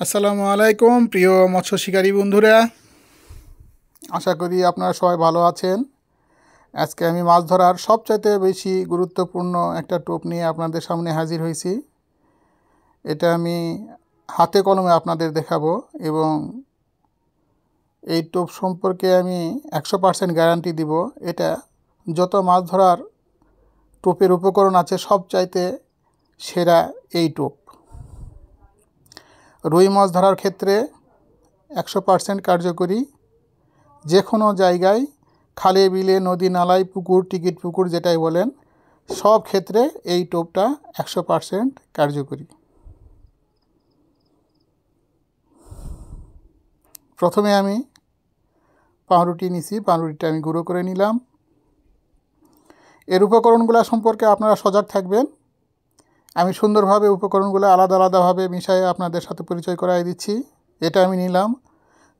আসসালামু আলাইকুম প্রিয় মৎস্য শিকারী বন্ধুরা, আশা করি আপনারা সবাই ভালো আছেন। আজকে আমি মাছ ধরার সবচাইতে বেশি গুরুত্বপূর্ণ একটা টোপ নিয়ে আপনাদের সামনে হাজির হয়েছি। এটা আমি হাতে কলমে আপনাদের দেখাবো এবং এই টোপ সম্পর্কে আমি 100% গ্যারান্টি দিব। এটা যত মাছ ধরার টোপের উপকরণ আছে সবচাইতে সেরা এই টোপ। রুই মাছ ধরার ক্ষেত্রে 100% কার্যকরী। যে কোনো জায়গায়, খালে বিলে, নদী নালায়, পুকুর, টিকিট পুকুর যেটাই বলেন, সব ক্ষেত্রে এই টোপটা 100% কার্যকরী। প্রথমে আমি পাউরুটি নিছি, পাউরুটিটা আমি গুঁড়ো করে নিলাম। এর উপকরণগুলো সম্পর্কে আপনারা সজাগ থাকবেন। আমি সুন্দরভাবে উপকরণগুলো আলাদা আলাদাভাবে মিশিয়ে আপনাদের সাথে পরিচয় করাই দিচ্ছি। এটা আমি নিলাম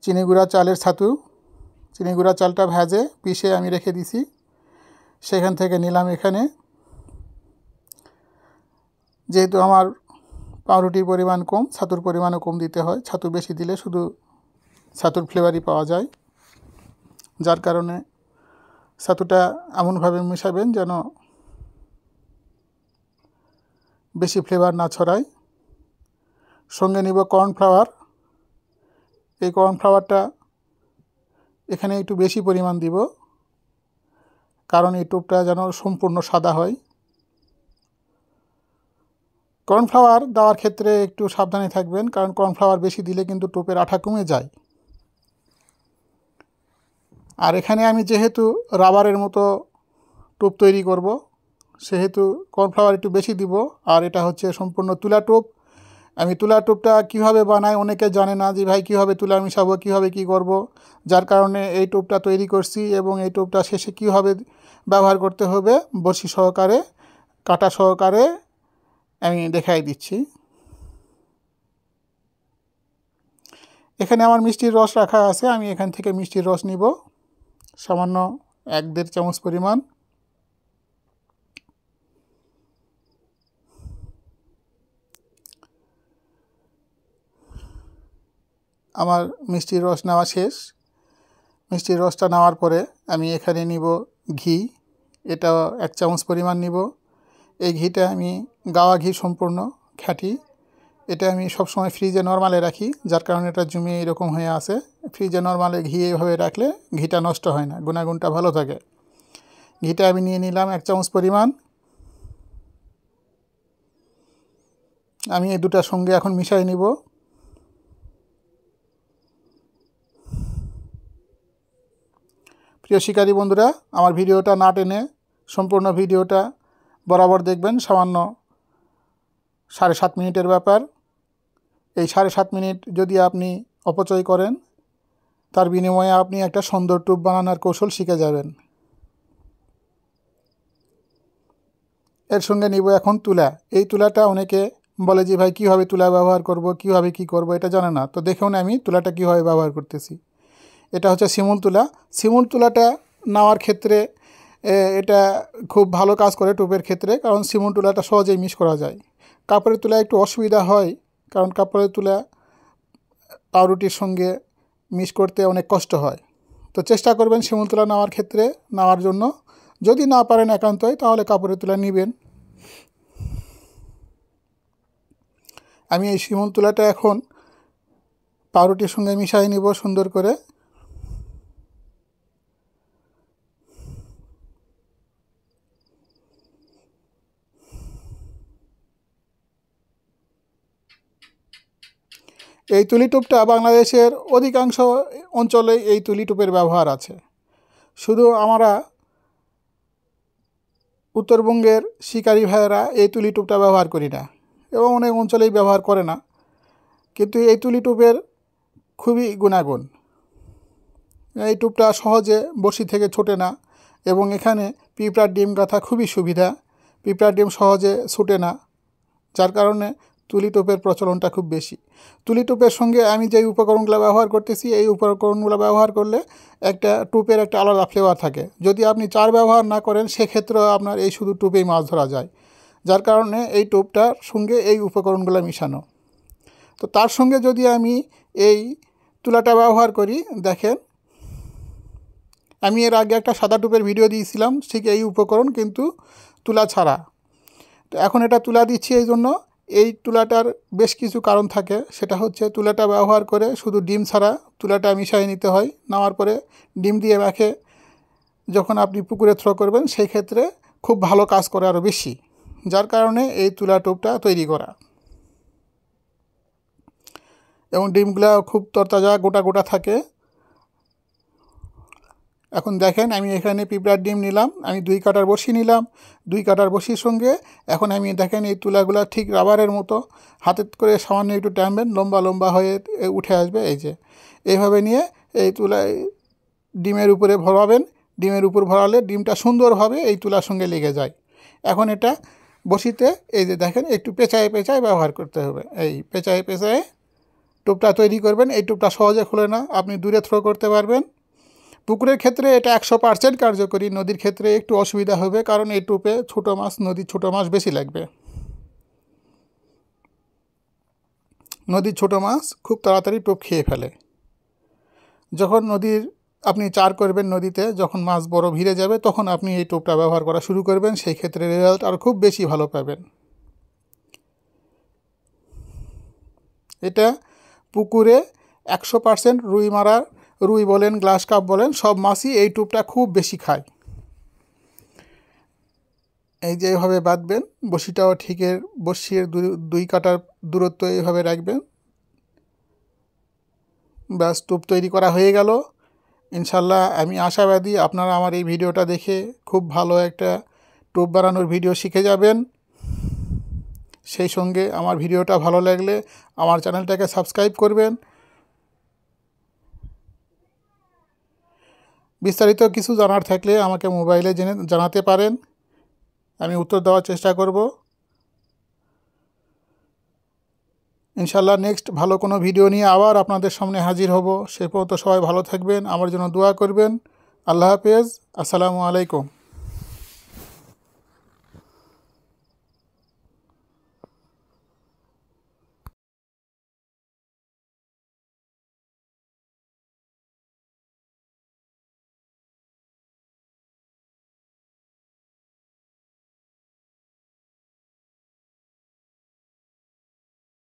চিনি গুঁড়া চালের ছাতু। চিনি গুঁড়া চালটা ভেজে পিষে আমি রেখে দিছি। সেখান থেকে নিলাম এখানে, যেহেতু আমার পাউরুটির পরিমাণ কম, ছাতুর পরিমাণও কম দিতে হয়। ছাতু বেশি দিলে শুধু ছাতুর ফ্লেভারই পাওয়া যায়, যার কারণে ছাতুটা এমনভাবে মেশাবেন যেন বেশি ফ্লেভার না ছড়ায়। সঙ্গে নিব কর্নফ্লাওয়ার। এই কর্নফ্লাওয়ারটা এখানে একটু বেশি পরিমাণ দিব, কারণ এই টোপটা যেন সম্পূর্ণ সাদা হয়। কর্নফ্লাওয়ার দেওয়ার ক্ষেত্রে একটু সাবধানে থাকবেন, কারণ কর্নফ্লাওয়ার বেশি দিলে কিন্তু টোপের আঠা কমে যায়। আর এখানে আমি যেহেতু রাবারের মতো টোপ তৈরি করব, সেহেতু কর্নফ্লাওয়ার একটু বেশি দিব। আর এটা হচ্ছে সম্পূর্ণ তুলা টোপ। আমি তুলা টোপটা কীভাবে বানাই অনেকে জানে না, যে ভাই কীভাবে তুলা মিশাবো, কীভাবে কী করব। যার কারণে এই টোপটা তৈরি করছি এবং এই টোপটা শেষে কীভাবে ব্যবহার করতে হবে বড়শি সহকারে, কাঁটা সহকারে আমি দেখাই দিচ্ছি। এখানে আমার মিষ্টির রস রাখা আছে, আমি এখান থেকে মিষ্টির রস নিব সামান্য 1-1.5 চামচ পরিমাণ। আমার মিষ্টির রস নেওয়া শেষ। মিষ্টির রসটা নেওয়ার পরে আমি এখানে নিব ঘি। এটা 1 চামচ পরিমাণ নিব। এই ঘিটা আমি গাওয়া ঘি, সম্পূর্ণ খাঁটি। এটা আমি সবসময় ফ্রিজে নরমালে রাখি, যার কারণে এটা জমে এরকম হয়ে আছে। ফ্রিজে নরমালে ঘি এইভাবে রাখলে ঘিটা নষ্ট হয় না, গুণাগুণটা ভালো থাকে। ঘিটা আমি নিয়ে নিলাম 1 চামচ পরিমাণ। আমি এই দুটার সঙ্গে এখন মিশিয়ে নিব। প্রিয় শিকারী বন্ধুরা, আমার ভিডিওটা না টেনে সম্পূর্ণ ভিডিওটা বরাবর দেখবেন। সামান্য 7.5 মিনিটের ব্যাপার। এই 7.5 মিনিট যদি আপনি অপচয় করেন, তার বিনিময়ে আপনি একটা সুন্দর টোপ বানানোর কৌশল শিখে যাবেন। এর সঙ্গে নিব এখন তুলা। এই তুলাটা অনেকে বলে যে ভাই কীভাবে তুলা ব্যবহার করব, কীভাবে কী করব, এটা জানে না। তো দেখুন আমি তুলাটা কীভাবে ব্যবহার করতেছি। এটা হচ্ছে শিমুল তুলা। শিমুল তুলাটা নেওয়ার ক্ষেত্রে এটা খুব ভালো কাজ করে টোপের ক্ষেত্রে, কারণ শিমুল তুলাটা সহজেই মিশ করা যায়। কাপড়ের তুলা একটু অসুবিধা হয়, কারণ কাপড়ের তুলা পাউরুটির সঙ্গে মিশ করতে অনেক কষ্ট হয়। তো চেষ্টা করবেন শিমুল তুলা নেওয়ার জন্য। যদি না পারেন একান্তই, তাহলে কাপড়ের তুলা নেবেন। আমি এই শিমুল তুলাটা এখন পাউরুটির সঙ্গে মিশিয়ে নিব সুন্দর করে। এই তুলি টোপটা বাংলাদেশের অধিকাংশ অঞ্চলে এই তুলি টোপের ব্যবহার আছে। শুধু আমরা উত্তরবঙ্গের শিকারী ভাইয়েরা এই তুলি টোপটা ব্যবহার করি না, এবং অনেক অঞ্চলেই ব্যবহার করে না। কিন্তু এই তুলি টোপের খুবই গুণাগুণ। এই টোপটা সহজে বড়শি থেকে ছোটে না, এবং এখানে পিঁপড়ার ডিম গাঁথা খুবই সুবিধা। পিঁপড়ার ডিম সহজে ছুটে না, যার কারণে তুলি টোপের প্রচলনটা খুব বেশি। তুলি টোপের সঙ্গে আমি যে উপকরণগুলো ব্যবহার করতেছি, এই উপকরণগুলো ব্যবহার করলে একটা টোপের একটা আলাদা ফ্লেভার থাকে। যদি আপনি চার ব্যবহার না করেন, সেক্ষেত্রেও আপনার এই শুধু টোপেই মাছ ধরা যায়। যার কারণে এই টোপটার সঙ্গে এই উপকরণগুলো মিশানো। তো তার সঙ্গে যদি আমি এই তুলাটা ব্যবহার করি, দেখেন আমি এর আগে একটা সাদা টুপের ভিডিও দিয়েছিলাম ঠিক এই উপকরণ, কিন্তু তুলা ছাড়া। তো এখন এটা তুলা দিচ্ছি এই জন্য, এই তুলাটার বেশ কিছু কারণ থাকে। সেটা হচ্ছে তুলাটা ব্যবহার করে শুধু ডিম ছাড়া তুলাটা মিশিয়ে নিতে হয়, নেওয়ার পরে ডিম দিয়ে মেখে যখন আপনি পুকুরে থ্রো করবেন সেই ক্ষেত্রে খুব ভালো কাজ করে আরও বেশি, যার কারণে এই তুলা টোপটা তৈরি করা। এবং ডিমগুলো খুব তরতাজা গোটা গোটা থাকে। এখন দেখেন আমি এখানে পিঁপড়ার ডিম নিলাম, আমি 2 কাটার বড়শি নিলাম। 2 কাটার বড়শির সঙ্গে এখন আমি দেখেন এই তুলাগুলো ঠিক রাবারের মতো হাতে করে সামান্য একটু টানবেন, লম্বা লম্বা হয়ে উঠে আসবে। এই যে এইভাবে নিয়ে এই তুলা ডিমের উপরে ভরাবেন। ডিমের উপর ভরালে ডিমটা সুন্দরভাবে এই তুলার সঙ্গে লেগে যায়। এখন এটা বড়শিতে এই যে দেখেন একটু পেঁচায়ে পেঁচায়ে ব্যবহার করতে হবে। এই পেঁচায়ে পেঁচায়ে টোপটা তৈরি করবেন। এই টোপটা সহজে খুলে না, আপনি দূরে থ্রো করতে পারবেন। পুকুরের ক্ষেত্রে এটা 100% কার্যকরী, নদীর ক্ষেত্রে একটু অসুবিধা হবে, কারণ এই টোপে ছোটো মাছ, নদীর ছোটো মাছ বেশি লাগবে। নদীর ছোটো মাছ খুব তাড়াতাড়ি টোপ খেয়ে ফেলে। যখন নদীর আপনি চার করবেন, নদীতে যখন মাছ বড় ভিড়ে যাবে তখন আপনি এই টোপটা ব্যবহার করা শুরু করবেন, সেই ক্ষেত্রে রেজাল্ট আর খুব বেশি ভালো পাবেন। এটা পুকুরে 100% রুই মারার, রুই বলেন, গ্লাস কাপ বলেন, সব মাছই এই টোপটা খুব বেশি খায়। এই যে এইভাবে বাঁধবেন, বড়শিটাও ঠিকের বড়শির 2 কাটার দূরত্ব এইভাবে রাখবেন। ব্যাস, টোপ তৈরি করা হয়ে গেল। ইনশাল্লাহ আমি আশাবাদী আপনারা আমার এই ভিডিওটা দেখে খুব ভালো একটা টোপ বানানোর ভিডিও শিখে যাবেন। সেই সঙ্গে আমার ভিডিওটা ভালো লাগলে আমার চ্যানেলটাকে সাবস্ক্রাইব করবেন। বিস্তারিত কিছু জানার থাকলে আমাকে মোবাইলে জানাতে পারেন, আমি উত্তর দেওয়ার চেষ্টা করব। ইনশাল্লাহ নেক্সট ভালো কোনো ভিডিও নিয়ে আবার আপনাদের সামনে হাজির হব। সে পর্যন্ত সবাই ভালো থাকবেন, আমার জন্য দোয়া করবেন। আল্লাহ হাফেজ, আসসালামু আলাইকুম।